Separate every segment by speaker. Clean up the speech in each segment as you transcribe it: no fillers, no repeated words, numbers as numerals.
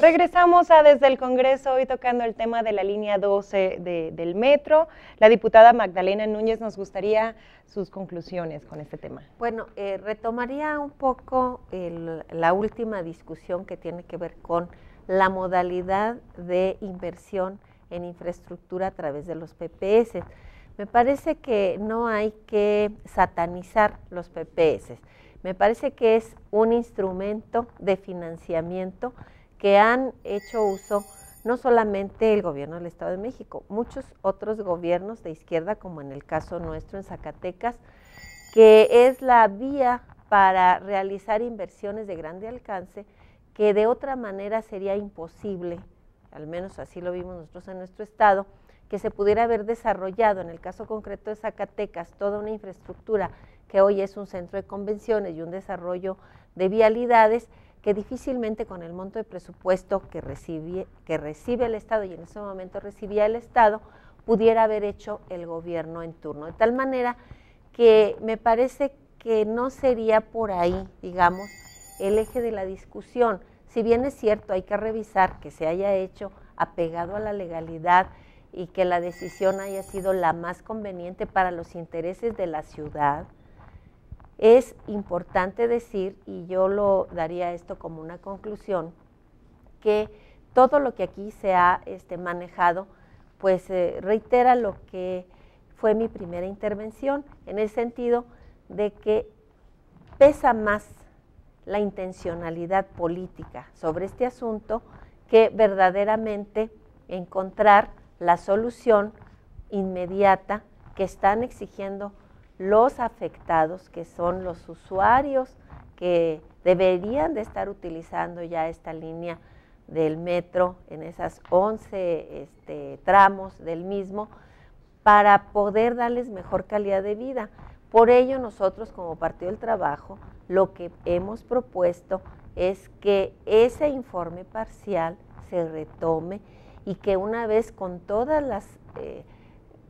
Speaker 1: Regresamos a Desde el Congreso, hoy tocando el tema de la línea 12 del metro. La diputada Magdalena Núñez, nos gustaría sus conclusiones con este tema.
Speaker 2: Bueno, retomaría un poco la última discusión que tiene que ver con la modalidad de inversión en infraestructura a través de los PPS. Me parece que no hay que satanizar los PPS. Me parece que es un instrumento de financiamiento que han hecho uso no solamente el gobierno del Estado de México, muchos otros gobiernos de izquierda, como en el caso nuestro en Zacatecas, que es la vía para realizar inversiones de grande alcance que de otra manera sería imposible, al menos así lo vimos nosotros en nuestro estado, que se pudiera haber desarrollado, en el caso concreto de Zacatecas, toda una infraestructura que hoy es un centro de convenciones y un desarrollo de vialidades, que difícilmente con el monto de presupuesto que recibe el Estado y en ese momento recibía el Estado, pudiera haber hecho el gobierno en turno. De tal manera que me parece que no sería por ahí, digamos, el eje de la discusión. Si bien es cierto, hay que revisar que se haya hecho apegado a la legalidad y que la decisión haya sido la más conveniente para los intereses de la ciudad, es importante decir, y yo lo daría esto como una conclusión, que todo lo que aquí se ha manejado, pues reitera lo que fue mi primera intervención, en el sentido de que pesa más la intencionalidad política sobre este asunto que verdaderamente encontrar la solución inmediata que están exigiendo los afectados, que son los usuarios que deberían de estar utilizando ya esta línea del metro en esas 11 tramos del mismo, para poder darles mejor calidad de vida. Por ello nosotros como Partido del Trabajo lo que hemos propuesto es que ese informe parcial se retome y que una vez con todas las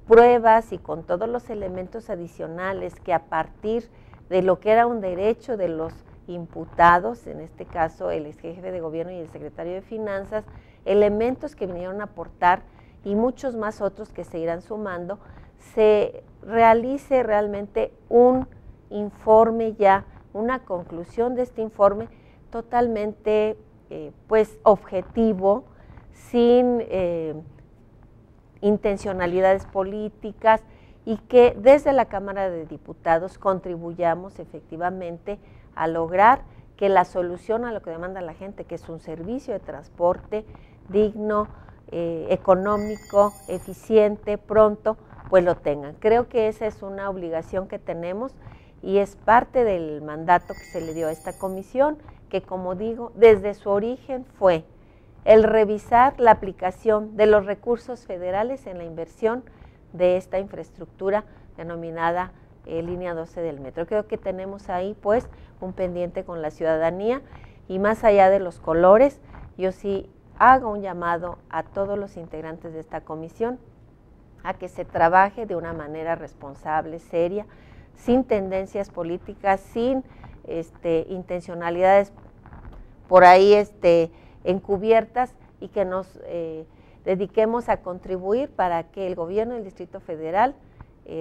Speaker 2: pruebas y con todos los elementos adicionales que a partir de lo que era un derecho de los imputados, en este caso el ex jefe de gobierno y el secretario de Finanzas, elementos que vinieron a aportar y muchos más otros que se irán sumando, se realice realmente un informe ya, una conclusión de este informe totalmente pues objetivo, sin intencionalidades políticas, y que desde la Cámara de Diputados contribuyamos efectivamente a lograr que la solución a lo que demanda la gente, que es un servicio de transporte digno, económico, eficiente, pronto, pues lo tengan. Creo que esa es una obligación que tenemos y es parte del mandato que se le dio a esta comisión, que como digo, desde su origen fue el revisar la aplicación de los recursos federales en la inversión de esta infraestructura denominada línea 12 del metro. Creo que tenemos ahí pues un pendiente con la ciudadanía, y más allá de los colores, yo sí hago un llamado a todos los integrantes de esta comisión a que se trabaje de una manera responsable, seria, sin tendencias políticas, sin intencionalidades por ahí encubiertas, y que nos dediquemos a contribuir para que el gobierno del Distrito Federal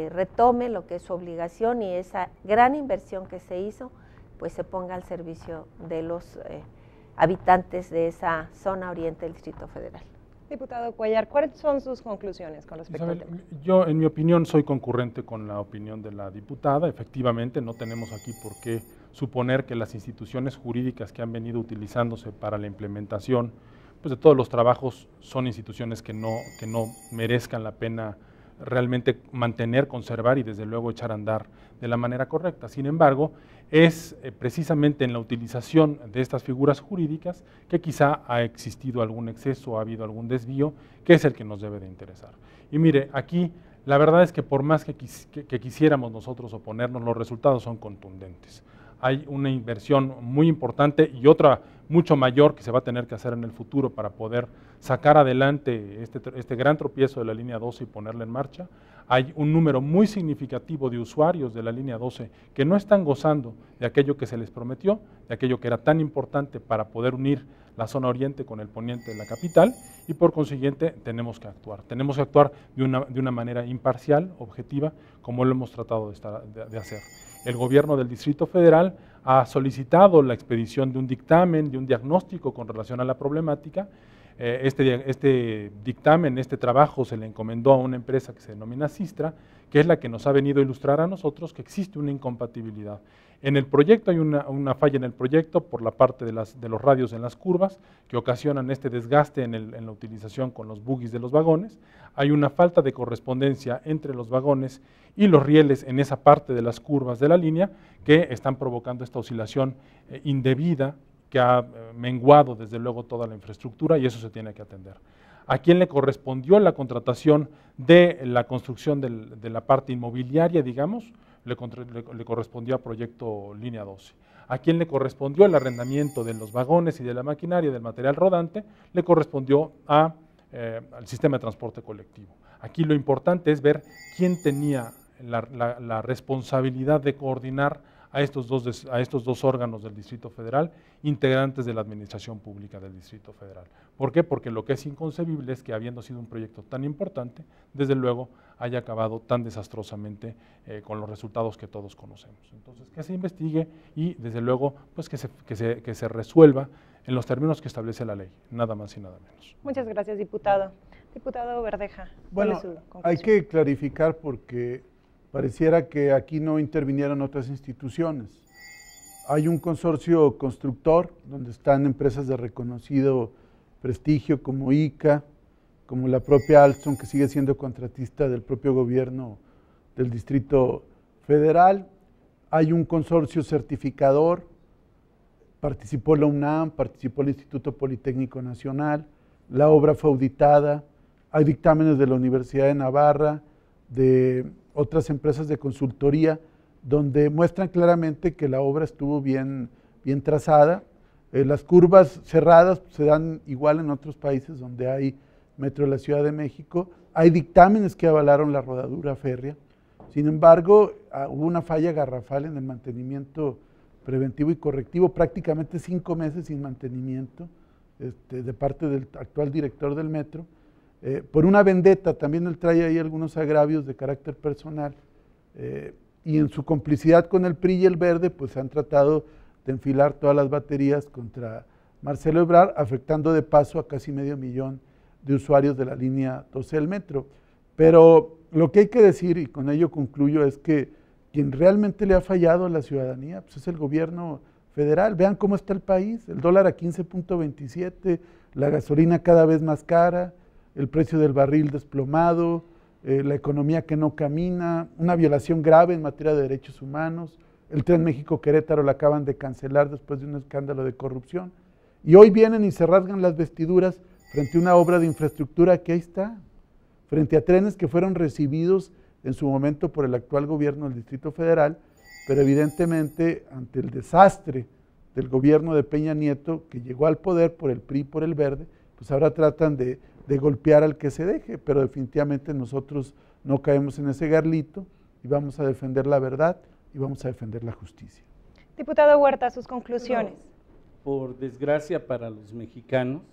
Speaker 2: retome lo que es su obligación, y esa gran inversión que se hizo pues se ponga al servicio de los habitantes de esa zona oriente del Distrito Federal.
Speaker 1: Diputado Cuellar, ¿cuáles son sus conclusiones con respecto al tema?
Speaker 3: Yo, en mi opinión, soy concurrente con la opinión de la diputada. Efectivamente, no tenemos aquí por qué suponer que las instituciones jurídicas que han venido utilizándose para la implementación pues, de todos los trabajos son instituciones que no merezcan la pena realmente mantener, conservar y desde luego echar a andar de la manera correcta. Sin embargo, es precisamente en la utilización de estas figuras jurídicas que quizá ha existido algún exceso, ha habido algún desvío, que es el que nos debe de interesar. Y mire, aquí la verdad es que por más que quisiéramos nosotros oponernos, los resultados son contundentes. Hay una inversión muy importante y otra mucho mayor que se va a tener que hacer en el futuro para poder sacar adelante este gran tropiezo de la línea 12 y ponerla en marcha. hay un número muy significativo de usuarios de la línea 12 que no están gozando de aquello que se les prometió, de aquello que era tan importante para poder unir la zona oriente con el poniente de la capital, y por consiguiente tenemos que actuar de una manera imparcial, objetiva, como lo hemos tratado de hacer. El gobierno del Distrito Federal ha solicitado la expedición de un dictamen, de un diagnóstico con relación a la problemática. Este dictamen, este trabajo se le encomendó a una empresa que se denomina Sistra, que es la que nos ha venido a ilustrar a nosotros que existe una incompatibilidad. En el proyecto hay una falla en el proyecto por la parte de los radios en las curvas que ocasionan este desgaste en la utilización con los bogies de los vagones. Hay una falta de correspondencia entre los vagones y los rieles en esa parte de las curvas de la línea que están provocando esta oscilación indebida que ha menguado desde luego toda la infraestructura, y eso se tiene que atender. ¿A quién le correspondió la contratación de la construcción de la parte inmobiliaria, digamos? Le correspondió a Proyecto Línea 12. ¿A quién le correspondió el arrendamiento de los vagones y de la maquinaria, del material rodante? Le correspondió al sistema de transporte colectivo. Aquí lo importante es ver quién tenía la responsabilidad de coordinar a estos dos órganos del Distrito Federal, integrantes de la Administración Pública del Distrito Federal. ¿Por qué? Porque lo que es inconcebible es que, habiendo sido un proyecto tan importante, desde luego haya acabado tan desastrosamente con los resultados que todos conocemos. Entonces, que se investigue y, desde luego, pues que se resuelva en los términos que establece la ley, nada más y nada menos.
Speaker 1: Muchas gracias, diputado. Diputado Verdeja,
Speaker 4: bueno, hay que clarificar porque pareciera que aquí no intervinieron otras instituciones. Hay un consorcio constructor donde están empresas de reconocido prestigio como ICA, como la propia Alstom, que sigue siendo contratista del propio gobierno del Distrito Federal. Hay un consorcio certificador, participó la UNAM, participó el Instituto Politécnico Nacional, la obra fue auditada, hay dictámenes de la Universidad de Navarra, de otras empresas de consultoría, donde muestran claramente que la obra estuvo bien trazada. Las curvas cerradas se dan igual en otros países donde hay metro de la Ciudad de México. Hay dictámenes que avalaron la rodadura férrea. Sin embargo, hubo una falla garrafal en el mantenimiento preventivo y correctivo, prácticamente 5 meses sin mantenimiento de parte del actual director del metro. Por una vendetta, también él trae ahí algunos agravios de carácter personal, y en su complicidad con el PRI y el Verde, pues han tratado de enfilar todas las baterías contra Marcelo Ebrard, afectando de paso a casi 500,000 de usuarios de la línea 12 del metro. Pero lo que hay que decir, y con ello concluyo, es que quien realmente le ha fallado a la ciudadanía pues es el gobierno federal. Vean cómo está el país, el dólar a 15.27, la gasolina cada vez más cara, el precio del barril desplomado, la economía que no camina, una violación grave en materia de derechos humanos. El Tren México-Querétaro lo acaban de cancelar después de un escándalo de corrupción. Y hoy vienen y se rasgan las vestiduras frente a una obra de infraestructura que ahí está, frente a trenes que fueron recibidos en su momento por el actual gobierno del Distrito Federal, pero evidentemente ante el desastre del gobierno de Peña Nieto, que llegó al poder por el PRI y por el Verde, pues ahora tratan de golpear al que se deje, pero definitivamente nosotros no caemos en ese garlito y vamos a defender la verdad y vamos a defender la justicia.
Speaker 1: Diputado Huerta, sus conclusiones.
Speaker 5: Por desgracia para los mexicanos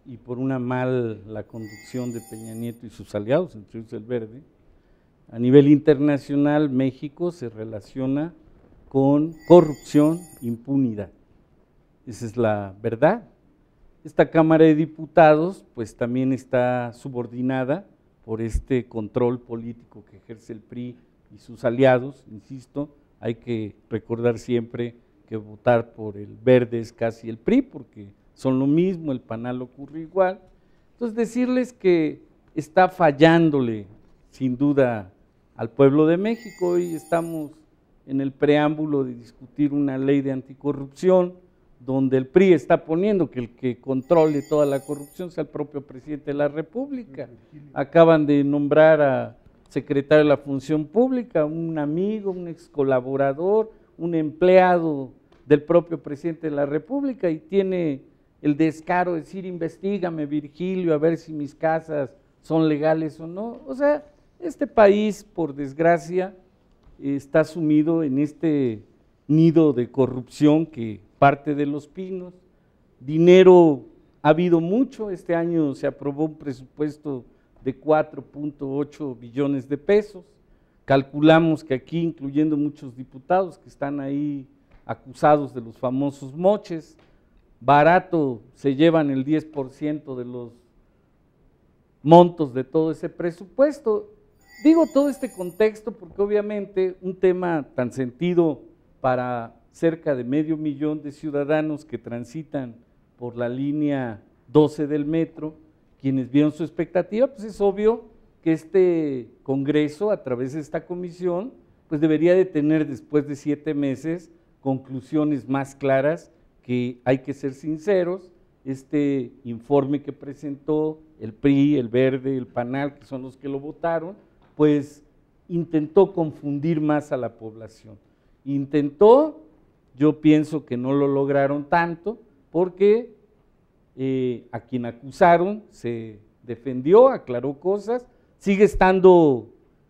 Speaker 5: y por una la conducción de Peña Nieto y sus aliados, entre ellos el Verde, a nivel internacional México se relaciona con corrupción, impunidad. Esa es la verdad. Esta Cámara de Diputados pues también está subordinada por este control político que ejerce el PRI y sus aliados, insisto, hay que recordar siempre que votar por el Verde es casi el PRI porque son lo mismo, el PANAL ocurre igual. Entonces decirles que está fallándole sin duda al pueblo de México. Hoy estamos en el preámbulo de discutir una ley de anticorrupción donde el PRI está poniendo que el que controle toda la corrupción sea el propio presidente de la República. Acaban de nombrar a secretario de la Función Pública, un amigo, un ex colaborador, un empleado del propio presidente de la República, y tiene el descaro de decir: investígame, Virgilio, a ver si mis casas son legales o no. O sea, Este país, por desgracia, está sumido en este nido de corrupción que parte de Los Pinos. Dinero ha habido mucho, este año se aprobó un presupuesto de 4.8 billones de pesos, calculamos que aquí, incluyendo muchos diputados que están ahí acusados de los famosos moches, barato se llevan el 10% de los montos de todo ese presupuesto. Digo todo este contexto porque obviamente un tema tan sentido para cerca de 500,000 de ciudadanos que transitan por la línea 12 del metro, quienes vieron su expectativa, pues es obvio que este Congreso, a través de esta comisión, pues debería de tener después de 7 meses conclusiones más claras, que hay que ser sinceros, este informe que presentó el PRI, el Verde, el PANAL, que son los que lo votaron, pues intentó confundir más a la población. Yo pienso que no lo lograron tanto, porque a quien acusaron se defendió, aclaró cosas, sigue estando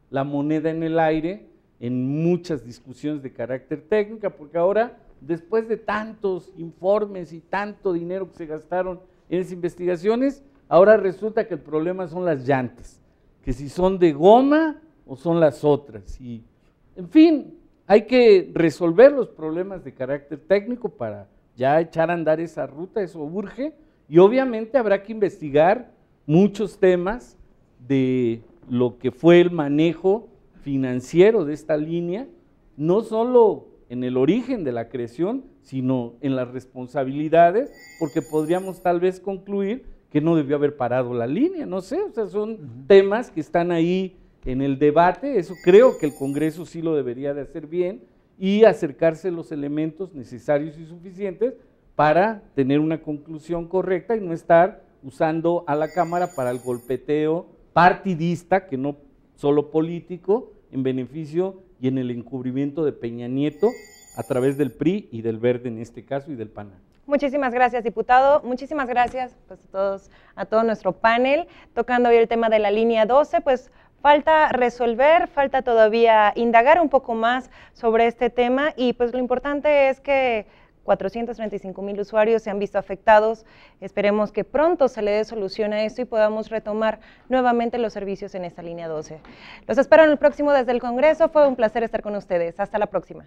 Speaker 5: la moneda en el aire en muchas discusiones de carácter técnica, porque ahora, después de tantos informes y tanto dinero que se gastaron en esas investigaciones, ahora resulta que el problema son las llantas, que si son de goma o son las otras, y en fin, hay que resolver los problemas de carácter técnico para ya echar a andar esa ruta, eso urge, y obviamente habrá que investigar muchos temas de lo que fue el manejo financiero de esta línea, no solo en el origen de la creación, sino en las responsabilidades, porque podríamos tal vez concluir que no debió haber parado la línea, no sé, o sea, son temas que están ahí en el debate, eso creo que el Congreso sí lo debería de hacer bien y acercarse los elementos necesarios y suficientes para tener una conclusión correcta y no estar usando a la Cámara para el golpeteo partidista, que no solo político, en beneficio y en el encubrimiento de Peña Nieto a través del PRI y del Verde en este caso y del PANAL.
Speaker 1: Muchísimas gracias, diputado. Muchísimas gracias pues, a todo nuestro panel. Tocando hoy el tema de la línea 12, pues falta resolver, falta todavía indagar un poco más sobre este tema y pues lo importante es que 435,000 usuarios se han visto afectados. Esperemos que pronto se le dé solución a esto y podamos retomar nuevamente los servicios en esta línea 12. Los espero en el próximo Desde el Congreso. Fue un placer estar con ustedes. Hasta la próxima.